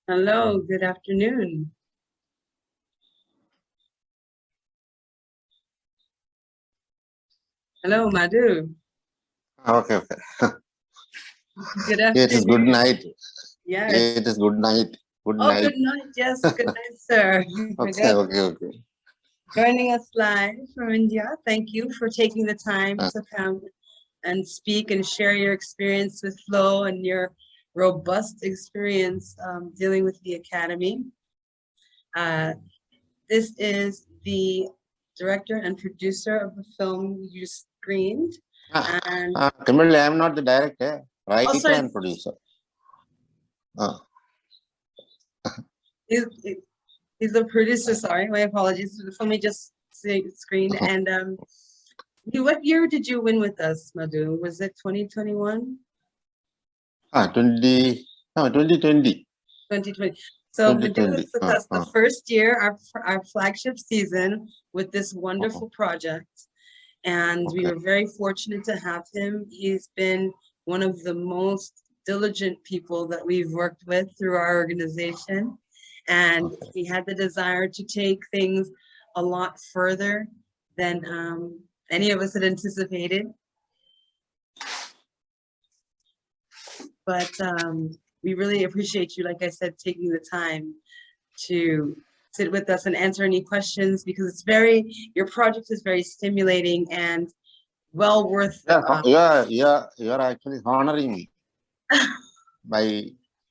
Hello, good afternoon. Hello, Madhu. Okay, okay. Good It is good afternoon. night. Yes. It is good night. Good Oh, night. good night. Yes, good night, sir. Okay, Good. okay, okay. Joining us live from India. Thank you for taking the time Uh, to come and speak and share your experience with Flow and your robust experience dealing with the Academy. Uh, this is the director and producer of the film you screened. And Kimberly, I am not the director, oh, writer sorry, and producer. Uh, is, he's the producer. Sorry, my apologies. Let me just say screen. And what year did you win with us, Madhu? Was it 2021? 20, no, 2020. 2020. So Madhu was 2020. with us the first year, our flagship season with this wonderful project. And we were very fortunate to have him. He's been one of the most diligent people that we've worked with through our organization. And he had the desire to take things a lot further than any of us had anticipated. But we really appreciate you, like I said, taking the time to sit with us and answer any questions, because it's your project is very stimulating and well worth. You're actually honoring me by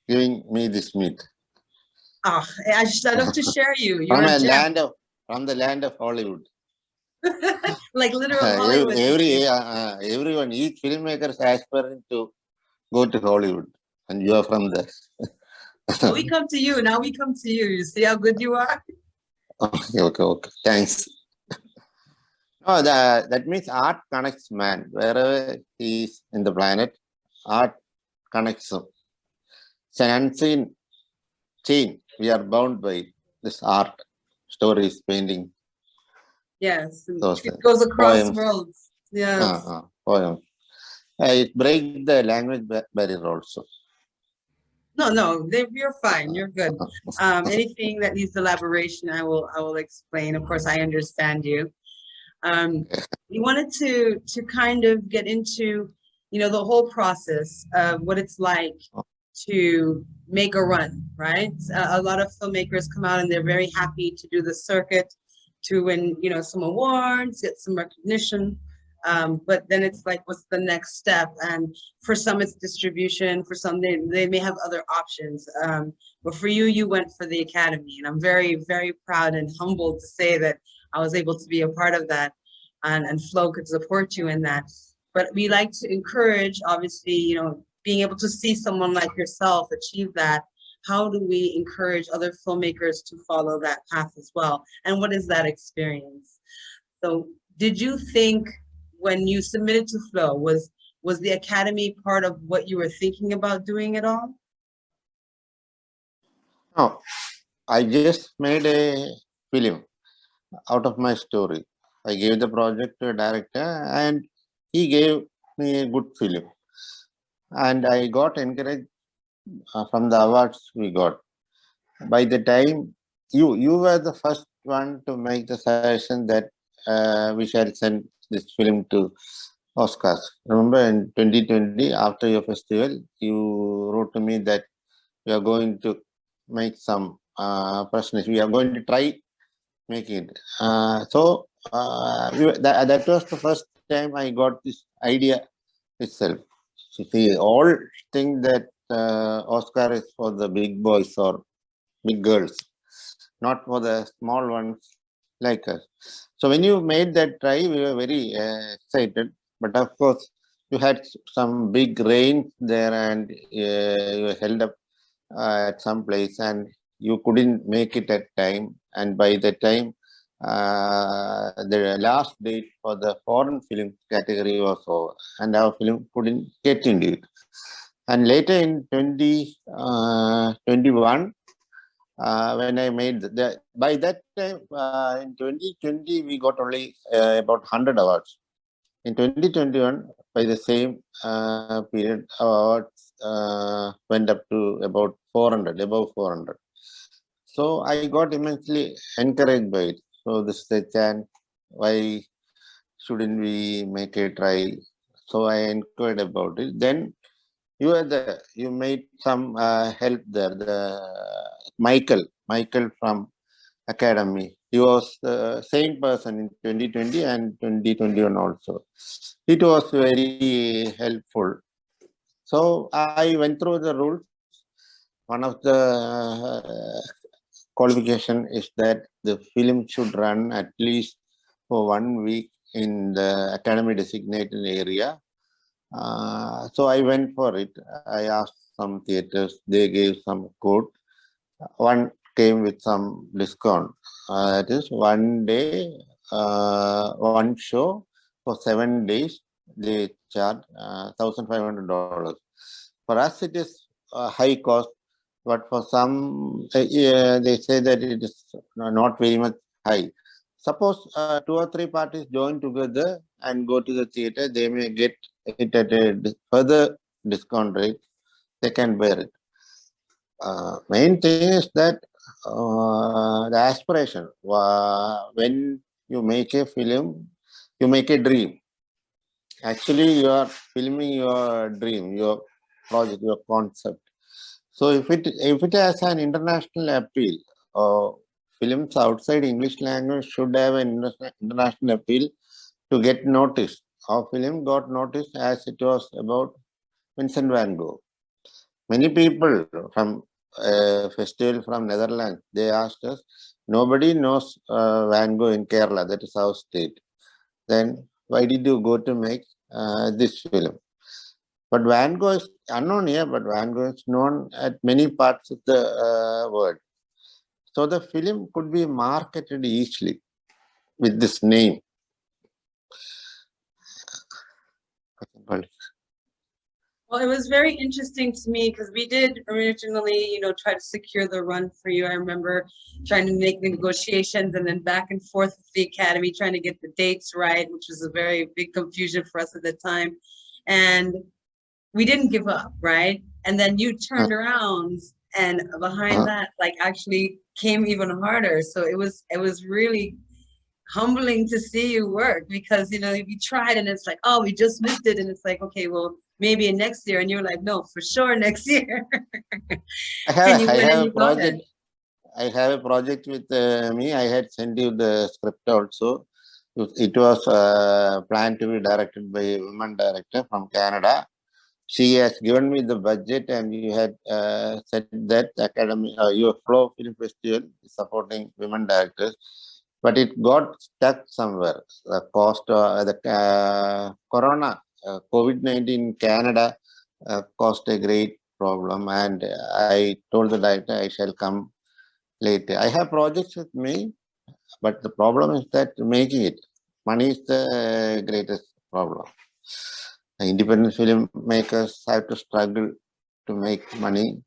giving me this meet. Oh, I love to share you. You're From a gem. from the land of Hollywood. Like literal Hollywood. Everyone, each filmmaker is aspiring to go to Hollywood, and you are from there. Well, we come to you. Now we come to you. You see how good you are? Okay. Thanks. No, that means art connects man. Wherever he is in the planet, art connects him. It's an unseen chain. We are bound by this art, stories, painting. Yes. It goes across poems. worlds. Yes. Poems. It breaks the language barrier also. No, you're fine. You're good. Anything that needs elaboration, I will explain. Of course, I understand you. We wanted to kind of get into, the whole process of what it's like to make a run, right? A lot of filmmakers come out and they're very happy to do the circuit, to win, some awards, get some recognition. But then it's like, what's the next step? And for some, it's distribution. For some, they may have other options. But for you, you went for the Academy. And I'm very, very proud and humbled to say that I was able to be a part of that, and Flow could support you in that. But we like to encourage, obviously, being able to see someone like yourself achieve that. How do we encourage other filmmakers to follow that path as well? And what is that experience? So did you think, when you submitted to Flow, was the Academy part of what you were thinking about doing at all? No, I just made a film out of my story. I gave the project to a director and he gave me a good film. And I got encouraged from the awards we got. By the time you were the first one to make the suggestion that we shall send this film to Oscars. Remember in 2020, after your festival, you wrote to me that we are going to make some presentations. We are going to try making it. That was the first time I got this idea itself. So see, all think that Oscar is for the big boys or big girls, not for the small ones like us. So when you made that try, we were very excited. But of course, you had some big rain there and you were held up at some place and you couldn't make it at time. And by the time the last date for the foreign film category was over and our film couldn't get into it. And later in 2021, when I made by that time in 2020, we got only about 100 awards. In 2021, by the same period, our awards went up to about 400, above 400. So I got immensely encouraged by it. So this is a chance. Why shouldn't we make a try? So I inquired about it. Then you made some help there. The Michael from Academy. He was the same person in 2020 and 2021 also. It was very helpful. So I went through the rules. One of the qualification is that the film should run at least for 1 week in the academy designated area. So I went for it. I asked some theaters, they gave some code. One came with some discount. That is 1 day, one show for 7 days. They charge $1,500. For us, it is a high cost, but for some, they say that it is not very much high. Suppose 2 or 3 parties join together and go to the theater, they may get it at a further discount rate. They can bear it. Main thing is that the aspiration. When you make a film, you make a dream. Actually, you are filming your dream, your project, your concept. So if it has an international appeal, films outside English language should have an international appeal to get noticed. Our film got noticed as it was about Vincent van Gogh. Many people from festival from Netherlands, they asked us, nobody knows Van Gogh in Kerala, that is our state. Then why did you go to make this film? But Van Gogh is unknown here, but Van Gogh is known at many parts of the world. So the film could be marketed easily with this name. Well, it was very interesting to me because we did originally, try to secure the run for you. I remember trying to make the negotiations and then back and forth with the Academy, trying to get the dates right, which was a very big confusion for us at the time. And we didn't give up, right? And then you turned around and behind that, like actually came even harder. So it was really humbling to see you work because we tried and it's like, oh, we just missed it, and it's like, okay, well, maybe in next year, and you're like, no, for sure next year. And you I went and have a you got it. project. I have a project with me. I had sent you the script also. It was planned to be directed by a woman director from Canada. She has given me the budget, and you had said that Academy, your Flow Film Festival is supporting women directors, but it got stuck somewhere. The cost, the Corona, COVID-19 Canada caused a great problem, and I told the director I shall come later. I have projects with me, but the problem is that making it. Money is the greatest problem. Independent filmmakers have to struggle to make money,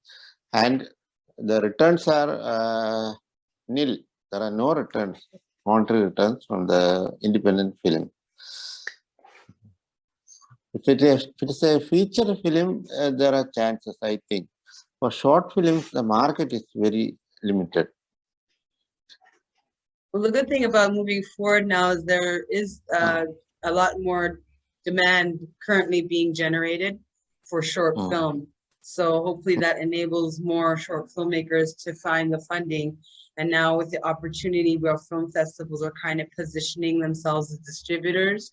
and the returns are nil. There are no returns, monetary returns from the independent film. If it is a feature film, there are chances, I think. For short films, the market is very limited. Well, the good thing about moving forward now is there is a lot more demand currently being generated for short film. So hopefully that enables more short filmmakers to find the funding. And now with the opportunity where film festivals are kind of positioning themselves as distributors,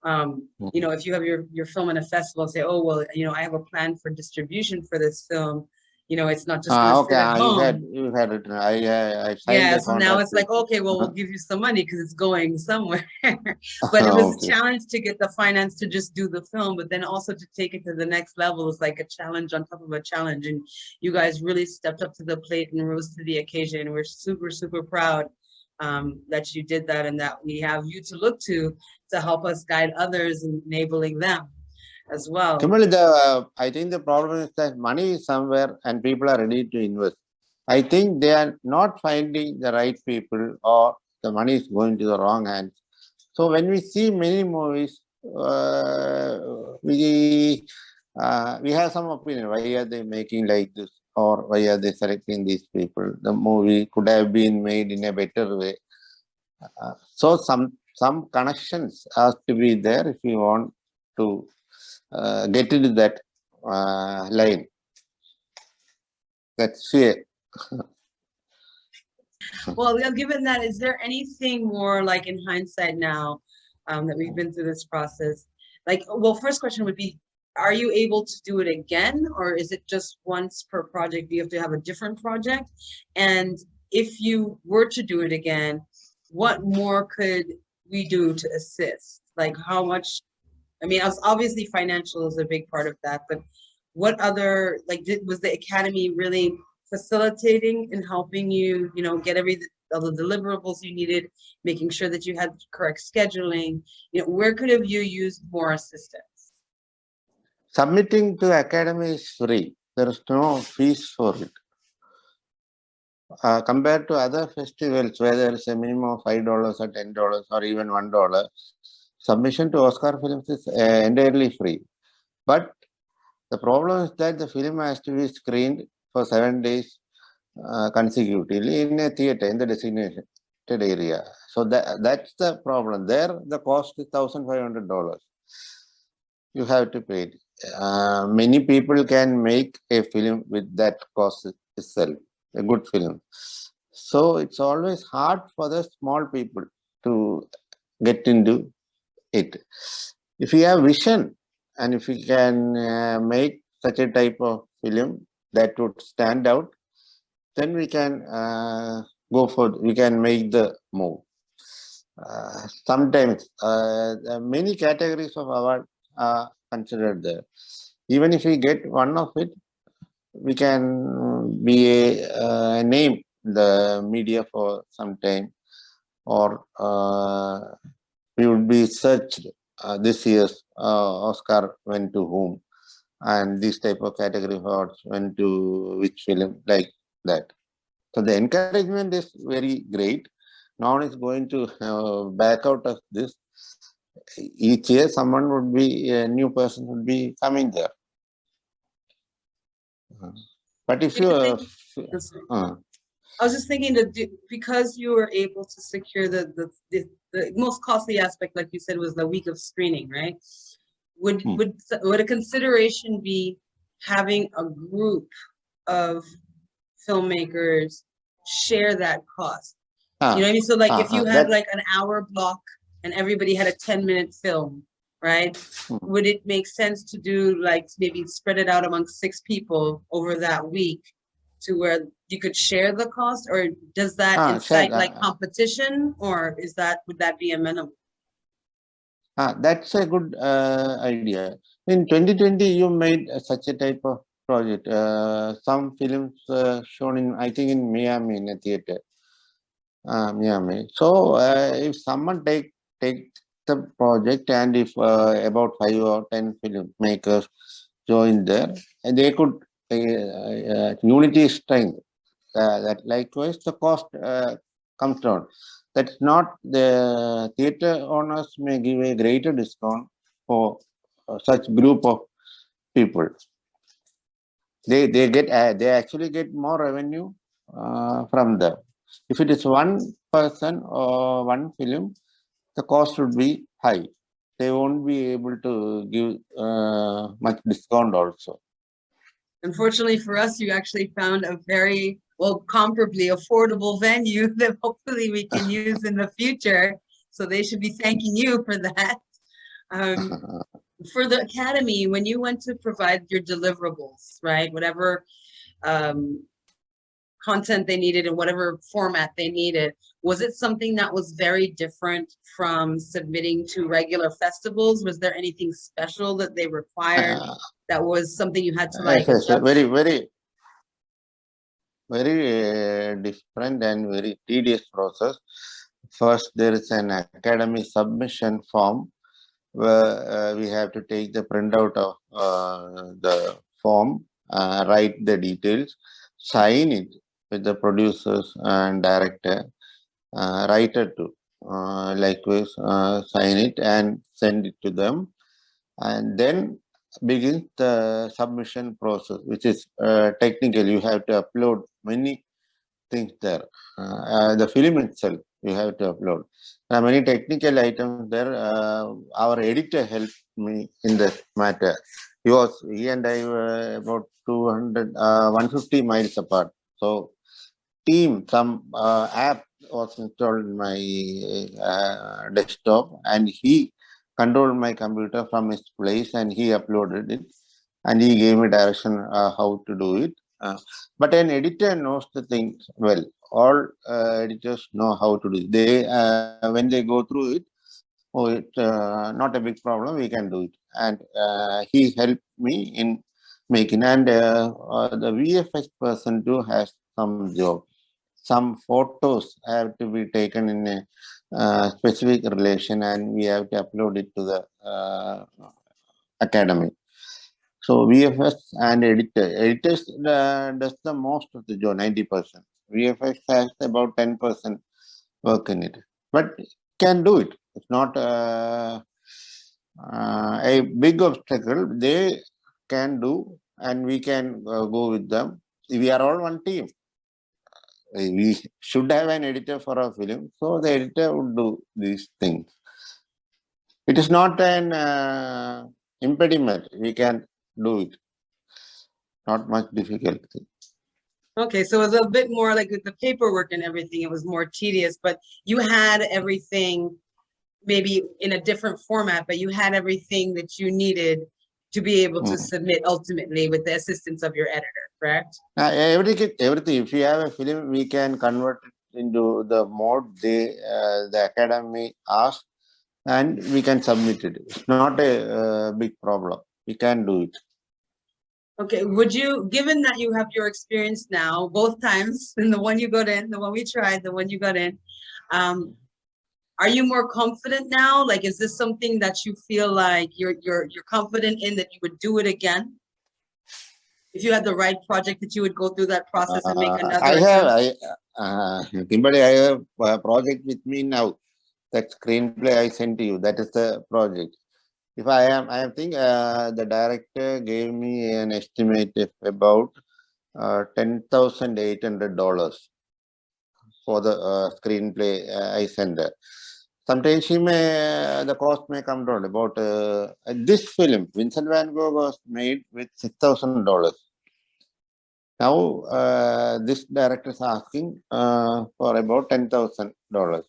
if you have your film in a festival and say, oh, well, I have a plan for distribution for this film, it's not just going to sit Okay, at home. you had it. I signed Yeah, the so now contract it's with like, okay, well, we'll give you some money because it's going somewhere. But it was a okay. challenge to get the finance to just do the film, but then also to take it to the next level is like a challenge on top of a challenge. And you guys really stepped up to the plate and rose to the occasion. We're super, super proud that you did that and that we have you to look to help us guide others and enabling them as well. Kimberly, I think the problem is that money is somewhere and people are ready to invest. I think they are not finding the right people, or the money is going to the wrong hands. So when we see many movies, we have some opinion. Why are they making like this? or why are they selecting these people? The movie could have been made in a better way. So some connections has to be there if you want to get into that line. That's it. Well, given that, is there anything more like in hindsight now that we've been through this process? Like, well, first question would be, are you able to do it again, or is it just once per project? Do you have to have a different project? And if you were to do it again, what more could we do to assist? Like, how much? I mean, obviously financial is a big part of that, but what other, like, was the academy really facilitating and helping you, get all the deliverables you needed, making sure that you had correct scheduling? Where could have you used more assistance? Submitting to academy is free. There is no fees for it. Compared to other festivals where there is a minimum of $5 or $10 or even $1, submission to Oscar Films is entirely free. But the problem is that the film has to be screened for 7 days consecutively in a theater in the designated area. So that's the problem. There, the cost is $1,500. You have to pay it. Many people can make a film with that cost itself, a good film. So it's always hard for the small people to get into it. If you have vision and if you can make such a type of film that would stand out, then we can we can make the move. Sometimes many categories of award are considered there. Even if we get one of it, we can be a name in the media for some time, or we would be searched. This year's Oscar went to whom, and this type of category awards went to which film, like that. So the encouragement is very great. Now is going to back out of this. Each year, someone would be, a new person would be coming there. But if you, I was just thinking that because you were able to secure the most costly aspect, like you said, was the week of screening, right? Would a consideration be having a group of filmmakers share that cost? You know what I mean? So like if you had like an hour block and everybody had a 10-minute film, right? Would it make sense to do like maybe spread it out among 6 people over that week to where you could share the cost, or does that incite like competition, or would that be amenable? That's a good idea. In 2020, you made such a type of project. Some films shown in, I think, in Miami in a theater. Miami. So if someone take the project, and if about 5 or 10 filmmakers join there, and they could unity strength. That likewise the cost comes down. That's not, the theater owners may give a greater discount for such group of people. They actually get more revenue from them. If it is one person or one film, the cost would be high. They won't be able to give much discount also. Unfortunately for us, you actually found a very, well, comparably affordable venue that hopefully we can use in the future. So they should be thanking you for that. For the academy, when you went to provide your deliverables, right, whatever content they needed in whatever format they needed, was it something that was very different from submitting to regular festivals? Was there anything special that they required that was something you had to like adjust? Very different and very tedious process. First, there is an academy submission form where we have to take the printout of the form, write the details, sign it with the producers and director, writer too. Likewise, sign it and send it to them. And then begins the submission process, which is technical. You have to upload many things there. The film itself, you have to upload. There are many technical items there. Our editor helped me in this matter. He and I were about 150 miles apart. So some app was installed in my desktop, and he controlled my computer from his place, and he uploaded it, and he gave me direction how to do it. But an editor knows the things well. All editors know how to do it. They when they go through it, oh, it's not a big problem. We can do it, and he helped me in making. And the VFX person too has some job. Some photos have to be taken in a specific relation, and we have to upload it to the academy. So VFX and editors does the most of the job, 90%. VFX has about 10% work in it, but can do it. It's not a big obstacle. They can do, and we can go with them. We are all one team. We should have an editor for our film, so the editor would do these things. It is not an impediment. We can do it. Not much difficulty. Okay, so it was a bit more like with the paperwork and everything, it was more tedious, but you had everything maybe in a different format, but you had everything that you needed to be able to submit ultimately with the assistance of your editor, correct? Everything. If you have a film, we can convert it into the mode the academy asks, and we can submit it. It's not a big problem. We can do it. Okay, would you, given that you have your experience now, both times, and the one you got in, the one we tried, the one you got in, are you more confident now? Like, is this something that you feel like you're confident in, that you would do it again? If you had the right project, that you would go through that process and make another attempt? Kimberly, I have a project with me now. That screenplay I sent to you, that is the project. If I think the director gave me an estimate of about $10,800 for the screenplay I sent her. Sometimes the cost may come down. About this film, Vincent Van Gogh, was made with $6,000. Now this director is asking for about $10,000.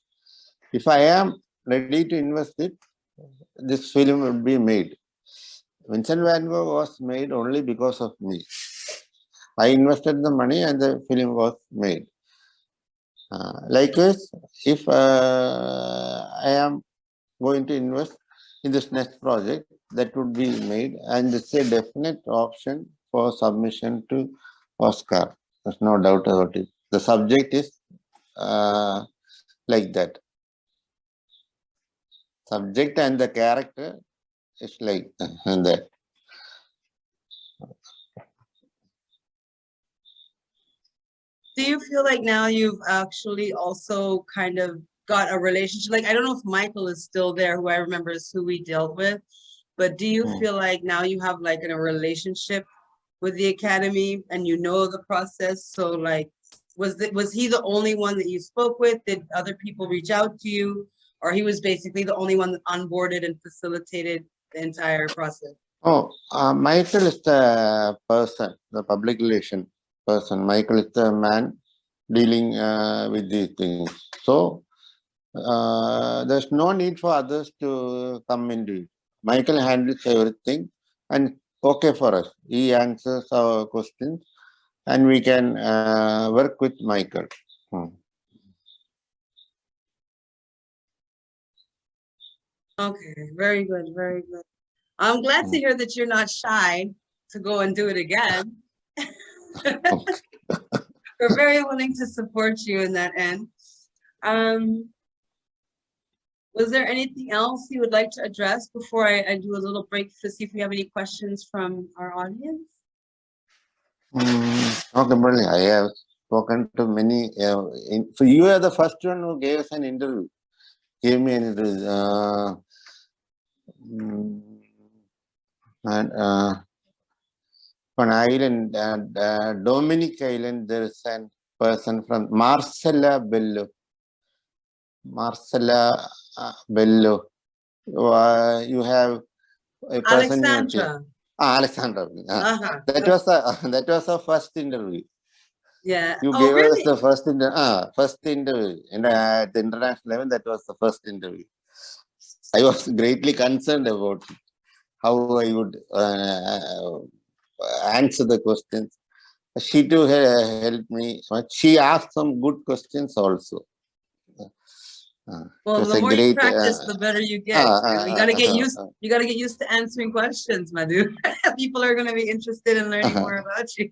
If I am ready to invest it, this film will be made. Vincent Van Gogh was made only because of me. I invested the money and the film was made. Likewise, if I am going to invest in this next project, that would be made, and it's a definite option for submission to Oscar. There's no doubt about it. The subject is like that. Subject and the character is like that. Do you feel like now you've actually also kind of got a relationship? Like, I don't know if Michael is still there, who I remember is who we dealt with, but do you feel like now you have like a relationship with the academy and you know the process? So like, was he the only one that you spoke with? Did other people reach out to you? Or he was basically the only one that onboarded and facilitated the entire process? Oh, Michael is the person, the public relation person. Michael is the man dealing with these things. So there's no need for others to come into it. Michael handles everything, and okay for us. He answers our questions, and we can work with Michael. Okay, very good, very good. I'm glad to hear that you're not shy to go and do it again. We're very willing to support you in that end. Was there anything else you would like to address before I do a little break to see if we have any questions from our audience? Okay, Kimberly, I have spoken to many. So you are the first one who gave us an interview. Gave me an interview. And on island, Dominic Island, there is a person from Marcella Bello. Marcella Bello. You have a person in your team. Alexandra. Alexander. Uh-huh. That was our first interview. Yeah. You Oh, gave us really? the first interview. And at the international level, that was the first interview. I was greatly concerned about it, how I would answer the questions. She too helped me. She asked some good questions also. It Well, was the a more you great. practice, the better you get. You gotta get used. You gotta get used to answering questions, Madhu. People are gonna be interested in learning more about you.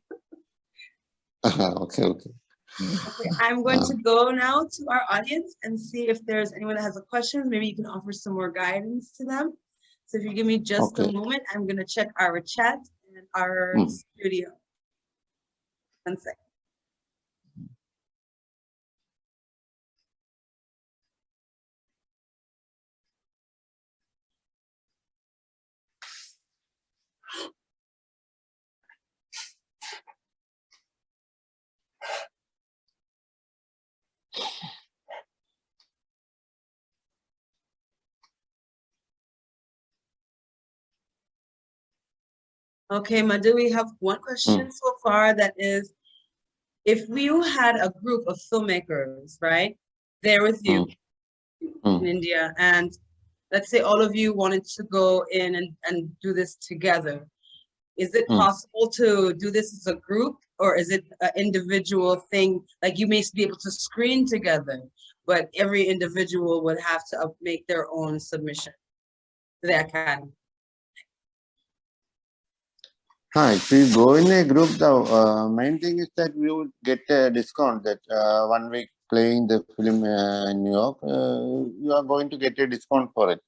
Okay, okay. Okay, I'm going to go now to our audience and see if there's anyone that has a question. Maybe you can offer some more guidance to them. So if you give me just a moment, I'm gonna check our chat and our studio. 1 second. Okay, Madhu, we have one question so far that is, if you had a group of filmmakers, right, there with you in India, and let's say all of you wanted to go in and do this together, is it possible to do this as a group, or is it an individual thing? Like you may be able to screen together, but every individual would have to make their own submission to the academy. If we go in a group, the main thing is that we would get a discount that 1 week playing the film in New York, you are going to get a discount for it.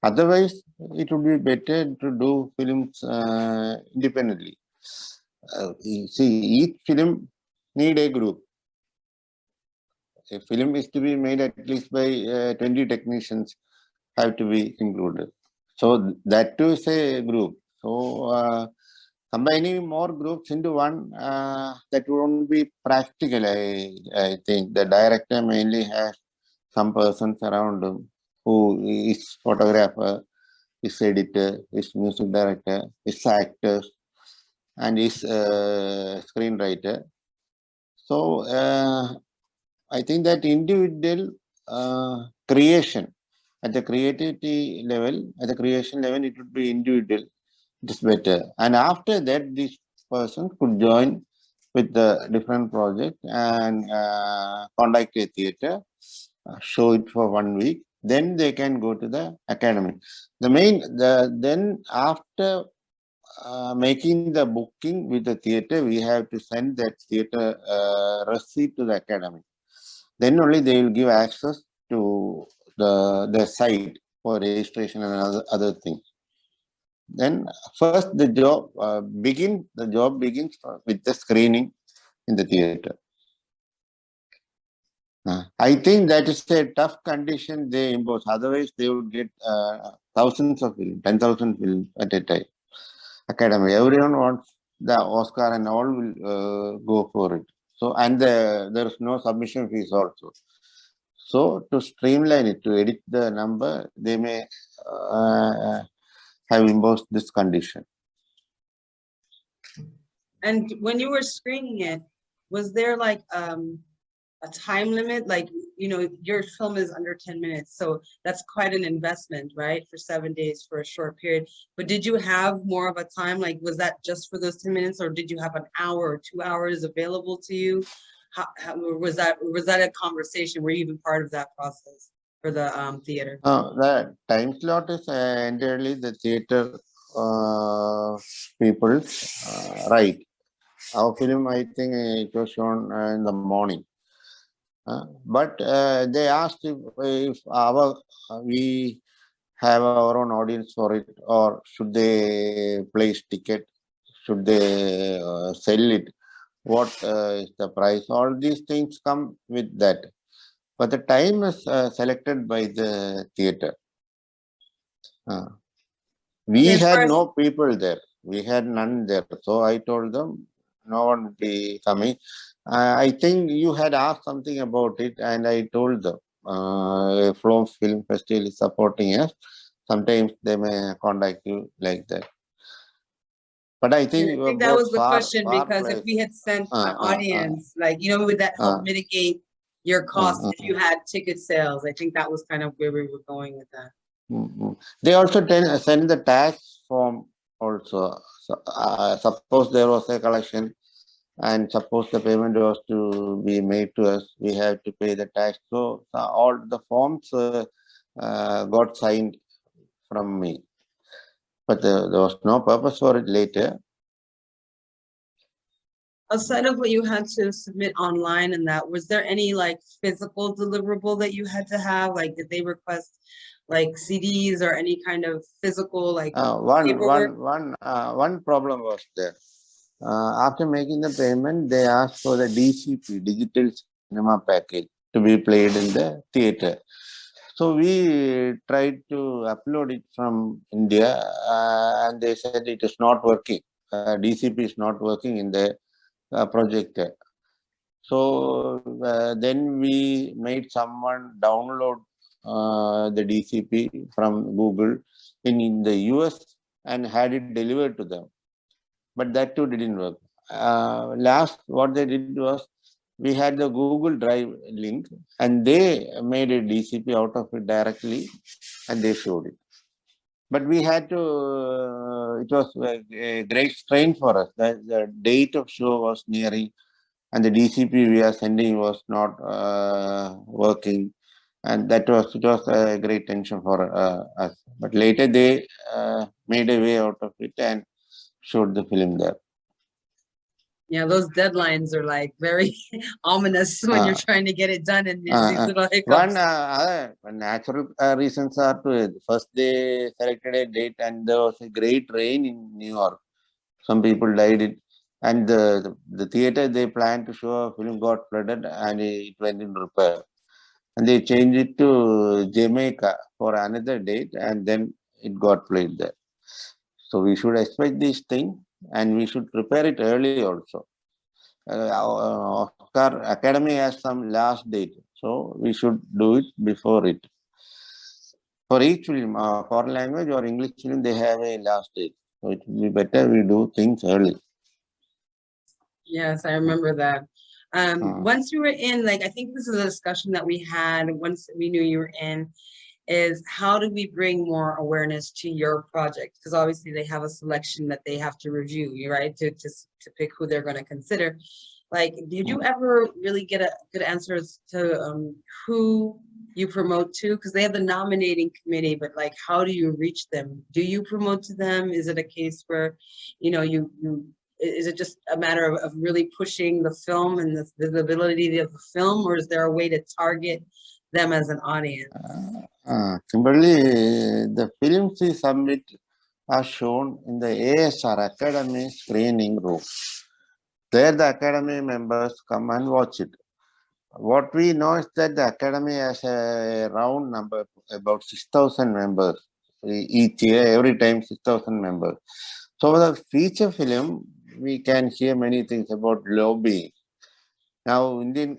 Otherwise, it would be better to do films independently. See, each film need a group. A film is to be made at least by 20 technicians have to be included. So that too is a group. So combining more groups into one, that won't be practical, I think. The director mainly has some persons around him who is photographer, is editor, is music director, is actor, and is screenwriter. So I think that individual creation at the creativity level, at the creation level, it would be individual. It is better. And after that, this person could join with the different project and conduct a theater, show it for 1 week. Then they can go to the academy. Then after making the booking with the theater, we have to send that theater receipt to the academy. Then only they will give access to the site for registration and other things. Then first the job begins with the screening in the theater. I think that is a tough condition they impose. Otherwise, they would get thousands of films, 10,000 films at a time. Academy, everyone wants the Oscar and all will go for it. So, and there is no submission fees also. So, to streamline it, to edit the number, they may have imposed this condition. And when you were screening it, was there like a time limit? Like, you know, your film is under 10 minutes, so that's quite an investment, right? For 7 days for a short period. But did you have more of a time? Like, was that just for those 10 minutes, or did you have an hour or 2 hours available to you? How was that a conversation? Were you even part of that process for the theater? The time slot is entirely the theater people's right. Our film, I think it was shown in the morning. But they asked if we have our own audience for it, or should they place ticket, should they sell it, what is the price? All these things come with that. But the time is selected by the theater. We Okay, had first, no people there. We had none there. So I told them no one would be coming. I think you had asked something about it, and I told them Flow Film Festival is supporting us. Sometimes they may contact you like that. But I and think I you were think that both was the far, question, far because if place. we had sent an Uh, uh, uh, audience, like, would that help uh, mitigate your costs if mm. you had ticket sales? I think that was kind of where we were going with that. They also send the tax form also. So, suppose there was a collection and suppose the payment was to be made to us, we have to pay the tax. So all the forms got signed from me, but there was no purpose for it later. Outside of what you had to submit online and that, was there any like physical deliverable that you had to have? Like, did they request like CDs or any kind of physical like paperwork? One problem was there. After making the payment, they asked for the DCP, Digital Cinema Package, to be played in the theater. So we tried to upload it from India, and they said it is not working. DCP is not working in the projector. So then we made someone download the DCP from Google in the US and had it delivered to them. But that too didn't work. Last, what they did was we had the Google Drive link, and they made a DCP out of it directly, and they showed it. But we had to. It was a great strain for us. The date of show was nearing, and the DCP we are sending was not working, and it was a great tension for us. But later they made a way out of it and showed the film there. Yeah, those deadlines are like very ominous when you're Uh, trying to get it done, and there's these little One hiccups. other natural reasons are to first they selected a date and there was a great rain in New York. Some people died it, and the theater they planned to show a film got flooded and it went in repair. And they changed it to Jamaica for another date, and then it got played there. So we should expect this thing, and we should prepare it early also. Oscar Academy has some last date, so we should do it before it. For each film, foreign language or English film, they have a last date. So it will be better we do things early. Yes, I remember that. Uh, Once you were in, like, I think this is a discussion that we had once we knew you were in, is how do we bring more awareness to your project? Because obviously they have a selection that they have to review, right? To pick who they're going to consider. Like, did you ever really get a good answer as to who you promote to? Because they have the nominating committee, but like, how do you reach them? Do you promote to them? Is it a case where, you is it just a matter of really pushing the film and the visibility of the film, or is there a way to target them as an audience? Kimberly, the films we submit are shown in the ASR Academy screening room. There, the Academy members come and watch it. What we know is that the Academy has a round number, about 6,000 members each year, every time 6,000 members. So the feature film, we can hear many things about lobbying. Now, Indian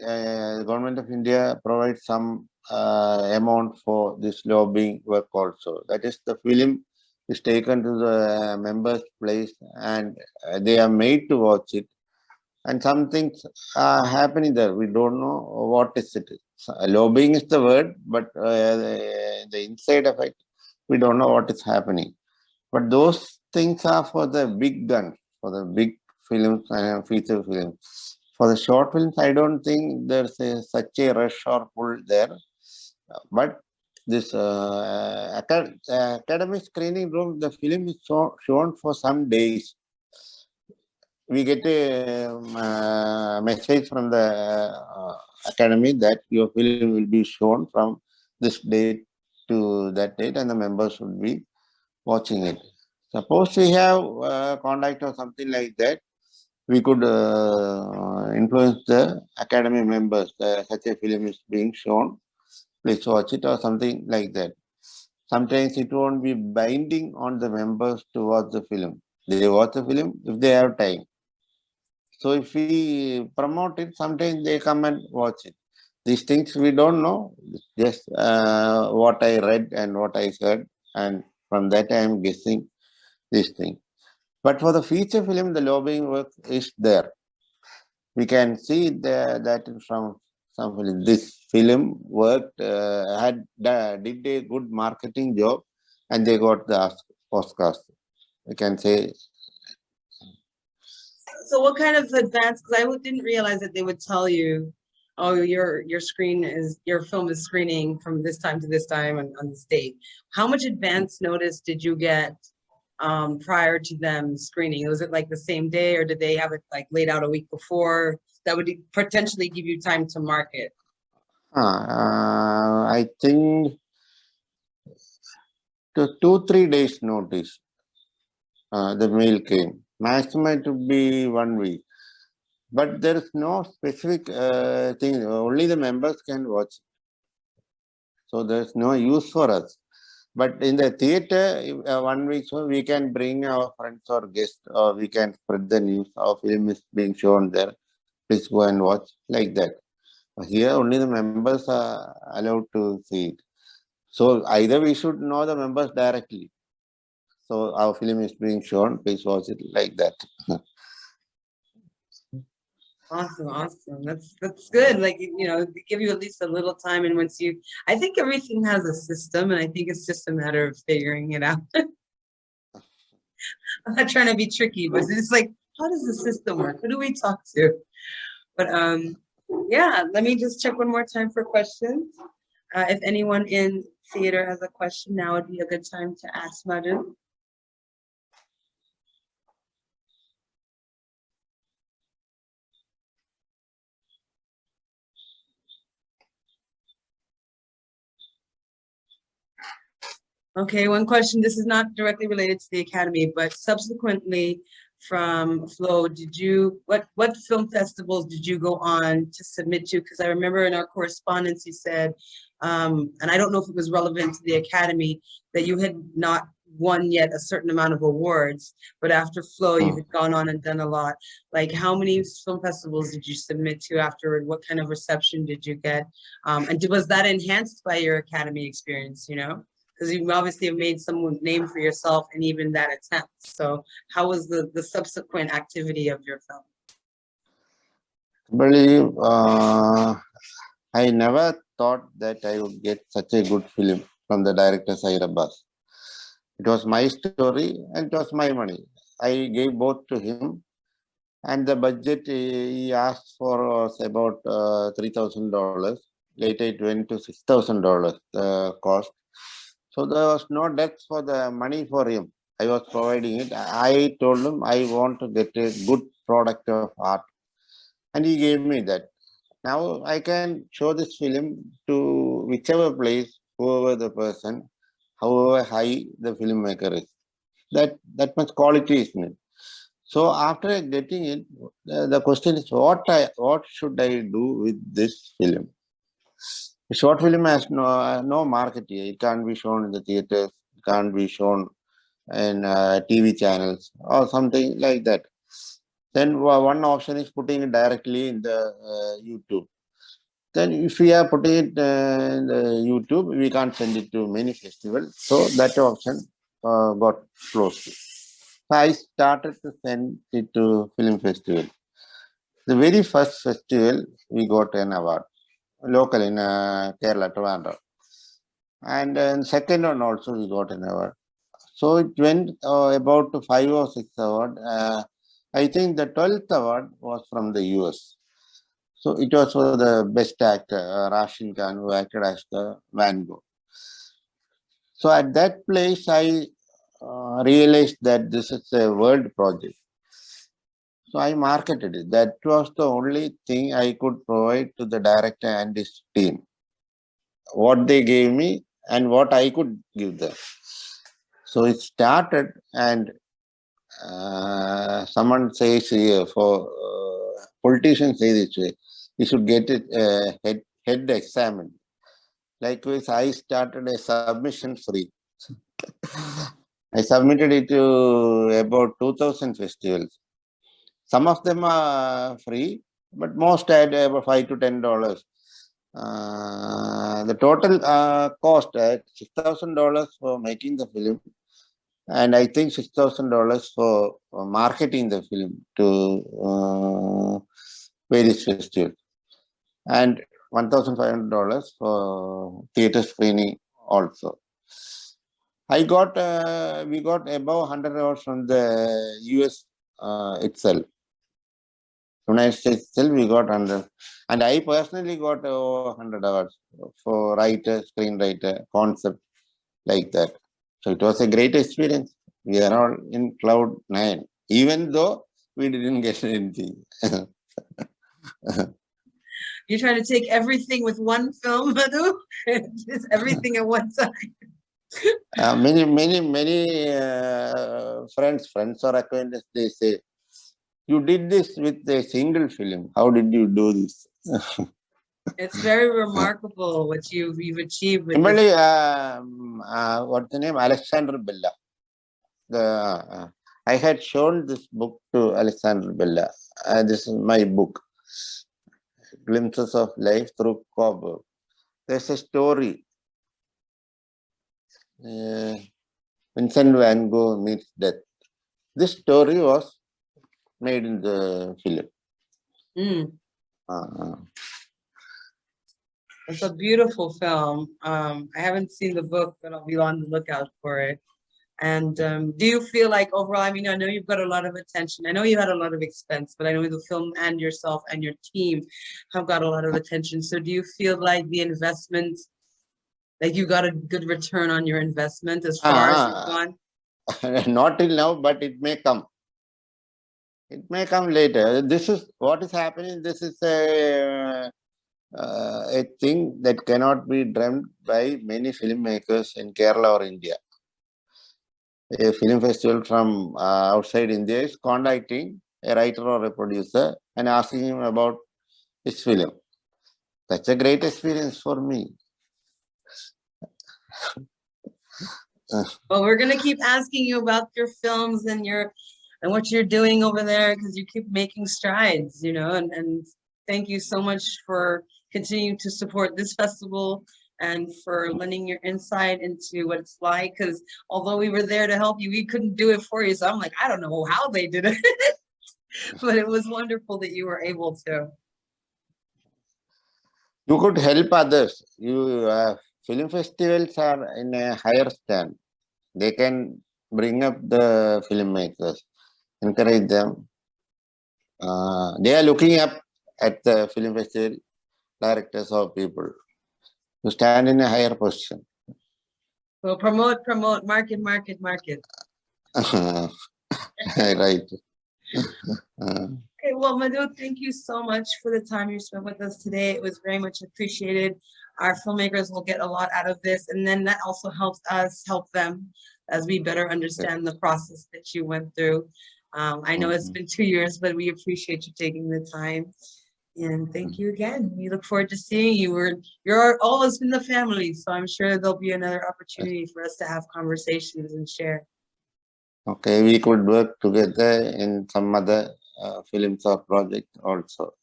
government of India provides some amount for this lobbying work also. That is, the film is taken to the members' place and they are made to watch it. And some things are happening there. We don't know what is it. Lobbying is the word, but the inside effect, we don't know what is happening. But those things are for the big guns, for the big films and feature films. For the short films, I don't think there's such a rush or pull there. But this academic screening room, the film is shown for some days. We get a message from the academy that your film will be shown from this date to that date, and the members should be watching it. Suppose we have contact or something like that, we could influence the academy members. Such a film is being shown, please watch it or something like that. Sometimes it won't be binding on the members to watch the film. They watch the film if they have time. So if we promote it, sometimes they come and watch it. These things we don't know, just what I read and what I heard, and from that I am guessing this thing. But for the feature film, the lobbying work is there. We can see that from some film. This film worked, did a good marketing job, and they got the Oscars. We can say. So what kind of advance, because didn't realize that they would tell you, oh, your film is screening from this time to this time on this date. How much advance notice did you get prior to them screening? Was it like the same day, or did they have it like laid out a week before that would potentially give you time to market? I think 2-3 days notice. The mail came. Maximum it would be 1 week. But there is no specific thing. Only the members can watch. So there's no use for us. But in the theater, 1 week, so we can bring our friends or guests, or we can spread the news. Our film is being shown there. Please go and watch, like that. Here, only the members are allowed to see it. So either we should know the members directly. So our film is being shown. Please watch it, like that. Awesome. That's good. Like, they give you at least a little time, and I think everything has a system, and I think it's just a matter of figuring it out. I'm not trying to be tricky, but it's like, how does the system work? Who do we talk to? But yeah, let me just check one more time for questions. If anyone in theater has a question, now would be a good time to ask, Madhu. Okay, one question. This is not directly related to the Academy, but subsequently from Flow, what film festivals did you go on to submit to? Because I remember in our correspondence you said, and I don't know if it was relevant to the Academy, that you had not won yet a certain amount of awards, but after Flow, you had gone on and done a lot. Like, how many film festivals did you submit to afterward? What kind of reception did you get? And was that enhanced by your Academy experience, Because you obviously have made some name for yourself and even that attempt. So how was the subsequent activity of your film? Believe, I never thought that I would get such a good film from the director Sair Abbas. It was my story and it was my money. I gave both to him, and the budget he asked for was about $3,000. Later it went to $6,000, the cost. So there was no debt for the money for him. I was providing it. I told him I want to get a good product of art, and he gave me that. Now I can show this film to whichever place, whoever the person, however high the filmmaker is. That much quality is in it. So after getting it, the question is what should I do with this film? A short film has no market here. It can't be shown in the theaters. It can't be shown in TV channels or something like that. Then one option is putting it directly in the YouTube. Then if we are putting it in the YouTube, we can't send it to many festivals. So that option got closed. So I started to send it to film festival. The very first festival, we got an award, local in Kerala, Trivandrum. And second one also we got an award. So it went about 5 or 6 awards. I think the 12th award was from the US. So it was for the best actor, Rashid Khan, who acted as the Van Gogh. So at that place, I realized that this is a world project. So I marketed it. That was the only thing I could provide to the director and his team. What they gave me and what I could give them. So it started, and someone says here, for politicians say this way, you should get it head examined. Likewise, I started a submission free. I submitted it to about 2000 festivals. Some of them are free, but most had about $5 to $10. The total cost at $6,000 for making the film, and I think $6,000 for marketing the film to various festivals, and $1,500 for theater screening also. We got above 100 awards from the US itself. United States itself, we got 100. And I personally got over 100 awards for writer, screenwriter, concept, like that. So it was a great experience. We are all in cloud nine, even though we didn't get anything. You're trying to take everything with one film, Madhu? Just everything at one time. Many friends or acquaintances, they say, you did this with a single film. How did you do this? It's very remarkable what you've achieved with Kimberly, this. what's the name? Alexander Bella. I had shown this book to Alexander Bella. This is my book, Glimpses of Life Through Coburg. There's a story. Vincent van Gogh meets death. This story was made in the film. It's a beautiful film. I haven't seen the book, but I'll be on the lookout for it. And do you feel like overall, I mean, I know you've got a lot of attention. I know you had a lot of expense, but I know the film and yourself and your team have got a lot of attention. So do you feel like the investment, like you got a good return on your investment as far as you've gone? Not till now, but it may come. It may come later. This is what is happening. This is a thing that cannot be dreamt by many filmmakers in Kerala or India. A film festival from outside India is contacting a writer or a producer and asking him about his film. That's a great experience for me. Well, we're gonna keep asking you about your films and what you're doing over there, because you keep making strides, you know, and thank you so much for continuing to support this festival and for lending your insight into what it's like, because although we were there to help you, we couldn't do it for you. So I'm like, I don't know how they did it, but it was wonderful that you were able to. You could help others. Film festivals are in a higher stand. They can bring up the filmmakers, encourage them. They are looking up at the film festival directors or people to stand in a higher position. So promote, market. Right. Okay, well, Madhu, thank you so much for the time you spent with us today. It was very much appreciated. Our filmmakers will get a lot out of this, and then that also helps us help them as we better understand the process that you went through. I know it's been 2 years, but we appreciate you taking the time. And thank you again. We look forward to seeing you. You're always in the family, so I'm sure there'll be another opportunity for us to have conversations and share. Okay, we could work together in some other films or project also.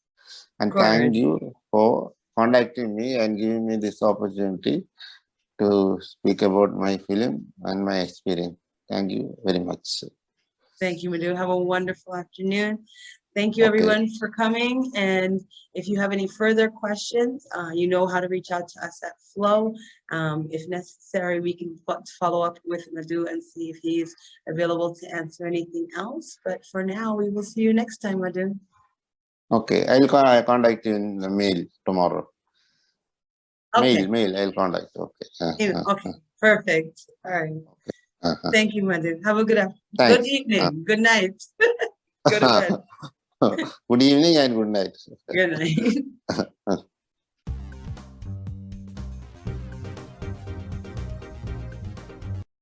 And thank you for contacting me and giving me this opportunity to speak about my film and my experience. Thank you very much. Thank you, Madhu. Have a wonderful afternoon. Thank you, everyone, for coming. And if you have any further questions, you know how to reach out to us at Flow. If necessary, we can follow up with Madhu and see if he's available to answer anything else. But for now, we will see you next time, Madhu. Okay, I'll contact you in the mail tomorrow. Okay. Mail, I'll contact. Okay. Okay, perfect. All right. Thank you, Madhu. Have a good evening. Good night. Go to bed. Good evening and good night. Good night.